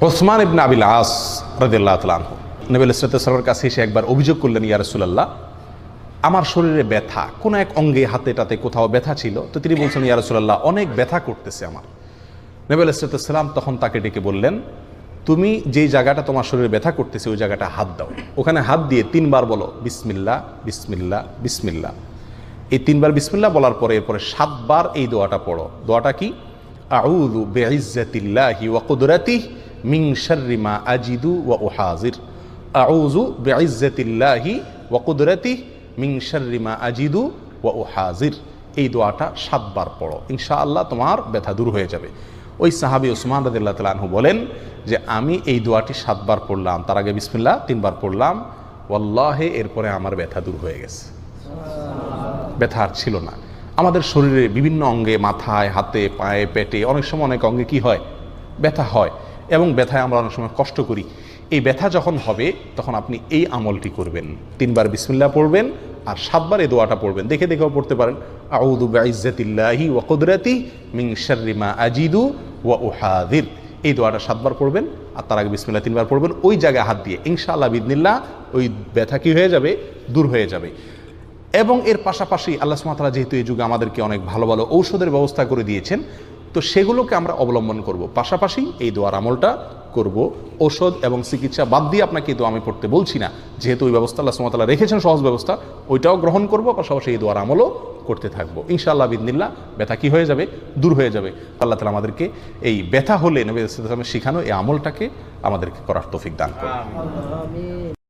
ওসমান ইবনে আবিল আস রাদিয়াল্লাহু তাআলা আনহু নবী সাল্লাল্লাহু আলাইহি ওয়াসাল্লামের কাছে এসে একবার অভিযোগ করলেন, ইয়া রাসূলুল্লাহ, আমার শরীরে ব্যথা, কোনো এক অঙ্গে হাতে টাতে কোথাও ব্যথা ছিল। তো তিনি বলছেন, ইয়া রাসূলুল্লাহ, অনেক ব্যথা করতেছে আমার। নবী সাল্লাল্লাহু আলাইহি ওয়াসাল্লাম তখন তাকে ডেকে বললেন, তুমি যেই জায়গাটা তোমার শরীরে ব্যথা করতেছে ওই জায়গাটা হাত দাও, ওখানে হাত দিয়ে 3 বার বলো বিসমিল্লাহ বিসমিল্লাহ বিসমিল্লাহ। এই 3 বার বিসমিল্লাহ বলার পরে এরপরে 7 বার এই দোয়াটা পড়ো। দোয়াটা কি? আউযু বিইজ্জাতিল্লাহি ওয়া কুদরাতিহি মিন শাররি মা আজিদু ওয়া উহাজির। আউযু বিইজ্জাতিল্লাহি ওয়া কুদরাতিহি মিন শাররি মা আজিদু ওয়া উহাজির। এই দোয়াটা 7 বার পড়ো, ইনশাআল্লাহ তোমার ব্যথা দূর হয়ে যাবে। ওই সাহাবী ওসমান রাদিয়াল্লাহু তাআলা আনহু বলেন যে আমি এই দোয়াটি 7 বার পড়লাম, তার আগে বিসমিল্লাহ 3 বার পড়লাম, ওয়াল্লাহি এরপরে আমার ব্যথা দূর হয়ে গেছে, ব্যথা আর ছিল না। আমাদের শরীরে বিভিন্ন অঙ্গে, মাথায়, হাতে, পায়ে, পেটে, অনেক সময় অনেক অঙ্গে কি হয়? ব্যথা হয়, এবং ব্যথায় আমরা অনেক সময় কষ্ট করি। এই ব্যথা যখন হবে তখন আপনি এই আমলটি করবেন, 3 বার বিসমিল্লাহ পড়বেন আর 7 বার এই দোয়াটা পড়বেন। দেখে দেখেও পড়তে পারেন, আউযু বিইজ্জাতিল্লাহি ওয়া কুদরাতিহি মিন শাররি মা আজিদু ওয়া উহাজির। এই দোয়াটা 7 বার পড়বেন আর তার আগে বিসমিল্লাহ 3 বার পড়বেন, ওই জায়গায় হাত দিয়ে ইনশাআল্লাহ বিইذনিল্লাহ ওই ব্যথা কি হয়ে যাবে? দূর হয়ে যাবে। এবং এর পাশাপাশি আল্লাহ সুবহানাহু ওয়া তাআলা যেহেতু এই যুগে আমাদেরকে অনেক ভালো ভালো ঔষধের ব্যবস্থা করে দিয়েছেন, তো সেগুলোকে আমরা অবলম্বন করব, পাশাপাশি এই দোয়ার আমলটা করব। ঔষধ এবং চিকিৎসা বাদ দিয়ে আপনাকে এই দোয়া আমি পড়তে বলছি না, যেহেতু ওই ব্যবস্থা আল্লাহ সুবহানাহু ওয়া তাআলা রেখেছেন, সহজ ব্যবস্থা, ওইটাও গ্রহণ করব, পাশাপাশি এই দোয়ার আমলও করতে থাকবো। ইনশাআল্লাহ বিইذনিল্লাহ ব্যথা কি হয়ে যাবে? দূর হয়ে যাবে। আল্লাহ তাআলা আমাদেরকে এই ব্যথা হলে নবী সাল্লাল্লাহু আলাইহি ওয়াসাল্লামের শেখানো এই আমলটাকে আমাদেরকে করার তৌফিক দান করুন।